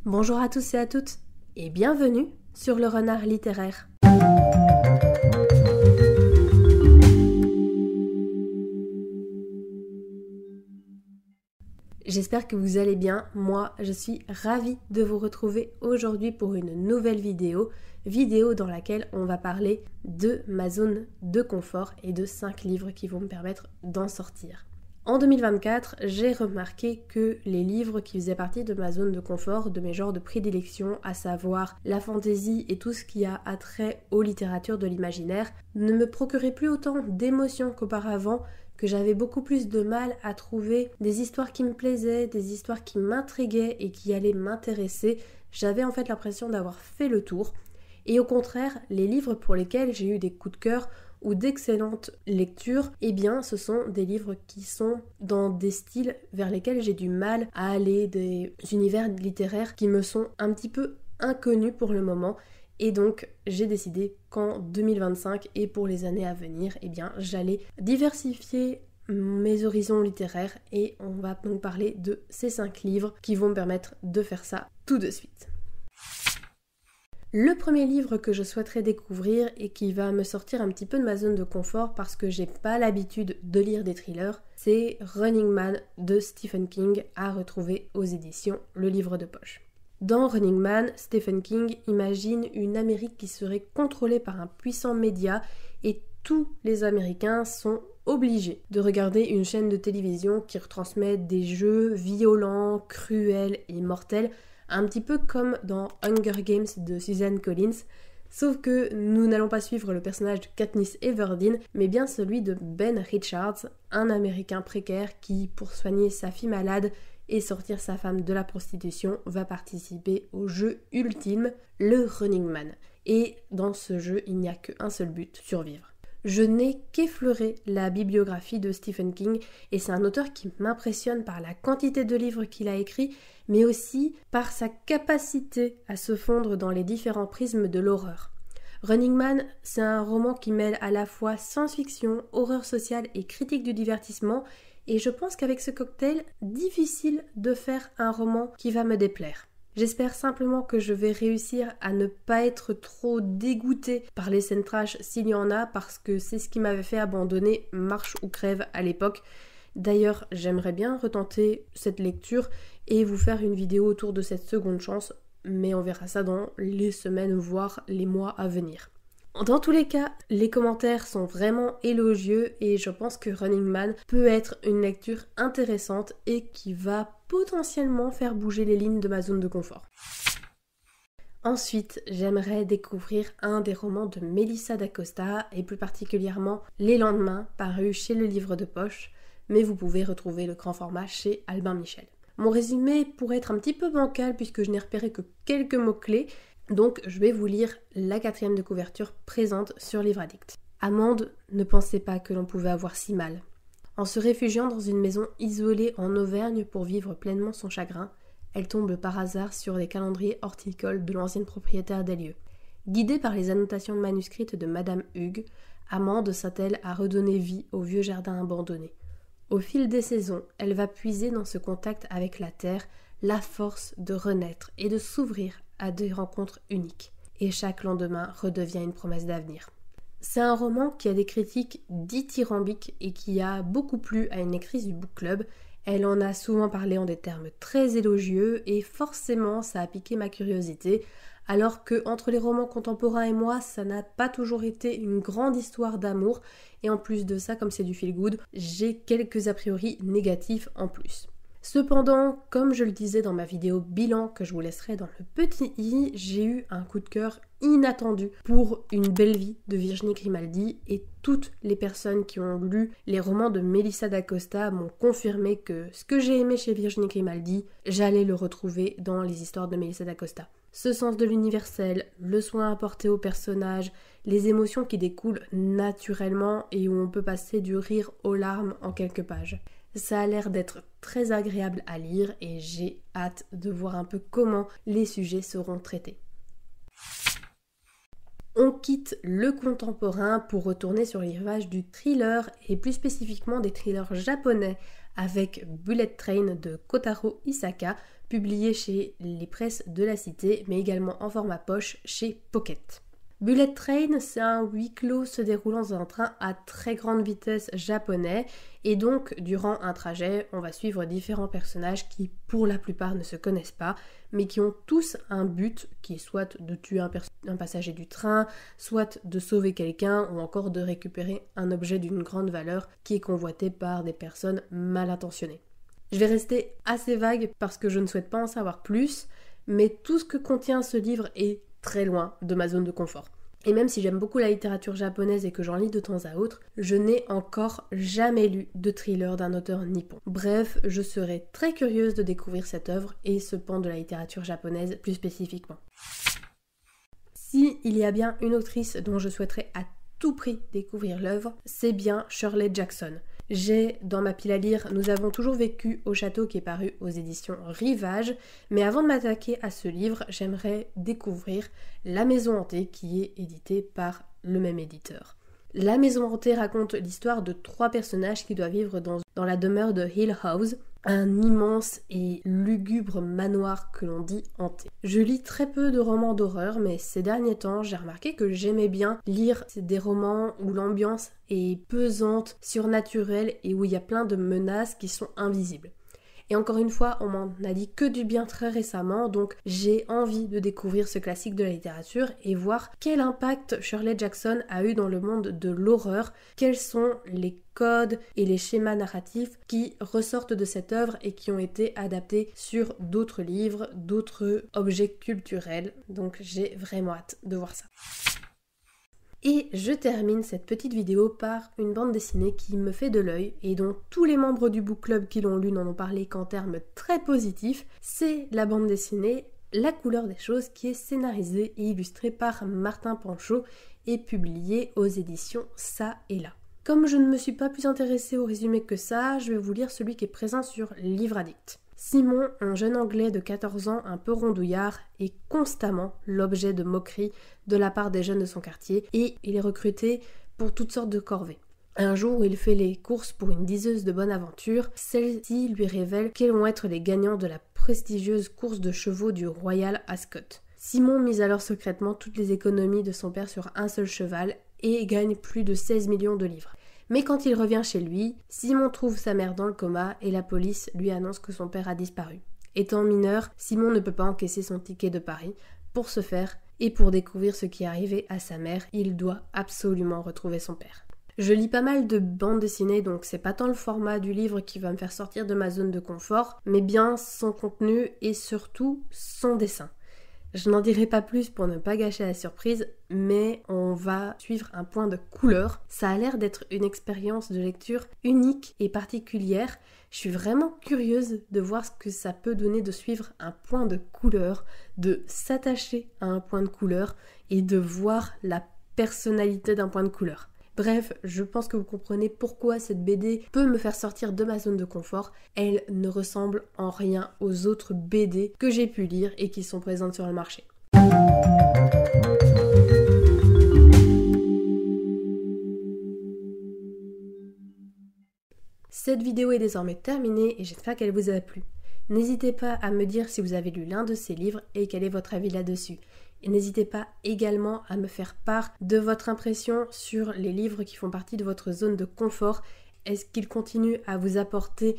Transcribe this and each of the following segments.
Bonjour à tous et à toutes et bienvenue sur le Renard littéraire. J'espère que vous allez bien, moi je suis ravie de vous retrouver aujourd'hui pour une nouvelle vidéo dans laquelle on va parler de ma zone de confort et de 5 livres qui vont me permettre d'en sortir. En 2024, j'ai remarqué que les livres qui faisaient partie de ma zone de confort, de mes genres de prédilection, à savoir la fantaisie et tout ce qui a attrait aux littératures de l'imaginaire, ne me procuraient plus autant d'émotions qu'auparavant, que j'avais beaucoup plus de mal à trouver des histoires qui me plaisaient, des histoires qui m'intriguaient et qui allaient m'intéresser. J'avais en fait l'impression d'avoir fait le tour. Et au contraire, les livres pour lesquels j'ai eu des coups de cœur ou d'excellentes lectures, eh bien ce sont des livres qui sont dans des styles vers lesquels j'ai du mal à aller, des univers littéraires qui me sont un petit peu inconnus pour le moment. Et donc j'ai décidé qu'en 2025 et pour les années à venir, eh bien j'allais diversifier mes horizons littéraires et on va donc parler de ces 5 livres qui vont me permettre de faire ça tout de suite. Le premier livre que je souhaiterais découvrir et qui va me sortir un petit peu de ma zone de confort parce que j'ai pas l'habitude de lire des thrillers, c'est Running Man de Stephen King, à retrouver aux éditions Le Livre de Poche. Dans Running Man, Stephen King imagine une Amérique qui serait contrôlée par un puissant média et tous les Américains sont obligés de regarder une chaîne de télévision qui retransmet des jeux violents, cruels et mortels, un petit peu comme dans Hunger Games de Suzanne Collins, sauf que nous n'allons pas suivre le personnage de Katniss Everdeen, mais bien celui de Ben Richards, un Américain précaire qui, pour soigner sa fille malade et sortir sa femme de la prostitution, va participer au jeu ultime, le Running Man. Et dans ce jeu, il n'y a qu'un seul but, survivre. Je n'ai qu'effleuré la bibliographie de Stephen King et c'est un auteur qui m'impressionne par la quantité de livres qu'il a écrits, mais aussi par sa capacité à se fondre dans les différents prismes de l'horreur. Running Man, c'est un roman qui mêle à la fois science-fiction, horreur sociale et critique du divertissement, et je pense qu'avec ce cocktail, difficile de faire un roman qui va me déplaire. J'espère simplement que je vais réussir à ne pas être trop dégoûtée par les scènes trash s'il y en a, parce que c'est ce qui m'avait fait abandonner Marche ou crève à l'époque. D'ailleurs, j'aimerais bien retenter cette lecture et vous faire une vidéo autour de cette seconde chance, mais on verra ça dans les semaines, voire les mois à venir. Dans tous les cas, les commentaires sont vraiment élogieux et je pense que Running Man peut être une lecture intéressante et qui va potentiellement faire bouger les lignes de ma zone de confort. Ensuite, j'aimerais découvrir un des romans de Melissa d'Acosta et plus particulièrement Les Lendemains, paru chez Le Livre de Poche, mais vous pouvez retrouver le grand format chez Albin Michel. Mon résumé pourrait être un petit peu bancal puisque je n'ai repéré que quelques mots-clés, donc je vais vous lire la 4e de couverture présente sur Livre Addict. Amande ne pensait pas que l'on pouvait avoir si mal. En se réfugiant dans une maison isolée en Auvergne pour vivre pleinement son chagrin, elle tombe par hasard sur les calendriers horticoles de l'ancienne propriétaire des lieux. Guidée par les annotations manuscrites de Madame Hugues, Amande s'attelle à redonner vie au vieux jardin abandonné. Au fil des saisons, elle va puiser dans ce contact avec la terre la force de renaître et de s'ouvrir à des rencontres uniques. Et chaque lendemain redevient une promesse d'avenir. C'est un roman qui a des critiques dithyrambiques et qui a beaucoup plu à une lectrice du book club. Elle en a souvent parlé en des termes très élogieux et forcément ça a piqué ma curiosité, alors que entre les romans contemporains et moi, ça n'a pas toujours été une grande histoire d'amour et en plus de ça, comme c'est du feel good, j'ai quelques a priori négatifs en plus. Cependant, comme je le disais dans ma vidéo bilan que je vous laisserai dans le petit i, j'ai eu un coup de cœur inattendu pour Une belle vie de Virginie Grimaldi et toutes les personnes qui ont lu les romans de Melissa d'Acosta m'ont confirmé que ce que j'ai aimé chez Virginie Grimaldi, j'allais le retrouver dans les histoires de Melissa d'Acosta. Ce sens de l'universel, le soin apporté aux personnages, les émotions qui découlent naturellement et où on peut passer du rire aux larmes en quelques pages. Ça a l'air d'être très agréable à lire et j'ai hâte de voir un peu comment les sujets seront traités. On quitte le contemporain pour retourner sur les rivages du thriller et plus spécifiquement des thrillers japonais avec Bullet Train de Kotaro Isaka, publié chez les presses de la Cité mais également en format poche chez Pocket. Bullet Train, c'est un huis clos se déroulant dans un train à très grande vitesse japonais et donc durant un trajet, on va suivre différents personnages qui pour la plupart ne se connaissent pas mais qui ont tous un but qui est soit de tuer un passager du train, soit de sauver quelqu'un ou encore de récupérer un objet d'une grande valeur qui est convoité par des personnes mal intentionnées. Je vais rester assez vague parce que je ne souhaite pas en savoir plus, mais tout ce que contient ce livre est très loin de ma zone de confort. Et même si j'aime beaucoup la littérature japonaise et que j'en lis de temps à autre, je n'ai encore jamais lu de thriller d'un auteur nippon. Bref, je serais très curieuse de découvrir cette œuvre et ce pan de la littérature japonaise plus spécifiquement. Si il y a bien une autrice dont je souhaiterais à tout prix découvrir l'œuvre, c'est bien Shirley Jackson. J'ai dans ma pile à lire Nous avons toujours vécu au château qui est paru aux éditions Rivage, mais avant de m'attaquer à ce livre, j'aimerais découvrir La Maison Hantée qui est édité par le même éditeur. La Maison Hantée raconte l'histoire de 3 personnages qui doivent vivre dans la demeure de Hill House, un immense et lugubre manoir que l'on dit hanté. Je lis très peu de romans d'horreur, mais ces derniers temps, j'ai remarqué que j'aimais bien lire des romans où l'ambiance est pesante, surnaturelle et où il y a plein de menaces qui sont invisibles. Et encore une fois, on m'en a dit que du bien très récemment, donc j'ai envie de découvrir ce classique de la littérature et voir quel impact Shirley Jackson a eu dans le monde de l'horreur, quels sont les codes et les schémas narratifs qui ressortent de cette œuvre et qui ont été adaptés sur d'autres livres, d'autres objets culturels, donc j'ai vraiment hâte de voir ça. Et je termine cette petite vidéo par une bande dessinée qui me fait de l'œil et dont tous les membres du book club qui l'ont lu n'en ont parlé qu'en termes très positifs. C'est la bande dessinée La couleur des choses qui est scénarisée et illustrée par Martin Panchaud et publiée aux éditions Ça et Là. Comme je ne me suis pas plus intéressée au résumé que ça, je vais vous lire celui qui est présent sur Livre Addict. Simon, un jeune anglais de 14 ans un peu rondouillard, est constamment l'objet de moqueries de la part des jeunes de son quartier et il est recruté pour toutes sortes de corvées. Un jour où il fait les courses pour une diseuse de bonne aventure, celle-ci lui révèle quels vont être les gagnants de la prestigieuse course de chevaux du Royal Ascot. Simon mise alors secrètement toutes les économies de son père sur un seul cheval et gagne plus de 16 millions de livres. Mais quand il revient chez lui, Simon trouve sa mère dans le coma et la police lui annonce que son père a disparu. Étant mineur, Simon ne peut pas encaisser son ticket de Paris. Pour ce faire, et pour découvrir ce qui est arrivé à sa mère, il doit absolument retrouver son père. Je lis pas mal de bandes dessinées, donc c'est pas tant le format du livre qui va me faire sortir de ma zone de confort, mais bien son contenu et surtout son dessin. Je n'en dirai pas plus pour ne pas gâcher la surprise, mais on va suivre un point de couleur. Ça a l'air d'être une expérience de lecture unique et particulière. Je suis vraiment curieuse de voir ce que ça peut donner de suivre un point de couleur, de s'attacher à un point de couleur et de voir la personnalité d'un point de couleur. Bref, je pense que vous comprenez pourquoi cette BD peut me faire sortir de ma zone de confort. Elle ne ressemble en rien aux autres BD que j'ai pu lire et qui sont présentes sur le marché. Cette vidéo est désormais terminée et j'espère qu'elle vous a plu. N'hésitez pas à me dire si vous avez lu l'un de ces livres et quel est votre avis là-dessus. Et n'hésitez pas également à me faire part de votre impression sur les livres qui font partie de votre zone de confort. Est-ce qu'ils continuent à vous apporter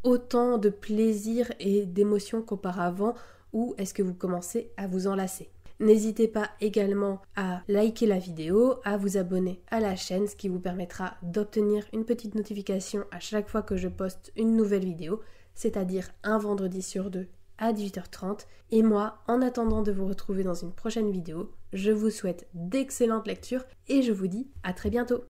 autant de plaisir et d'émotion qu'auparavant ou est-ce que vous commencez à vous en lasser? N'hésitez pas également à liker la vidéo, à vous abonner à la chaîne, ce qui vous permettra d'obtenir une petite notification à chaque fois que je poste une nouvelle vidéo, c'est-à-dire un vendredi sur 2 à 18h30. Et moi, en attendant de vous retrouver dans une prochaine vidéo, je vous souhaite d'excellentes lectures et je vous dis à très bientôt.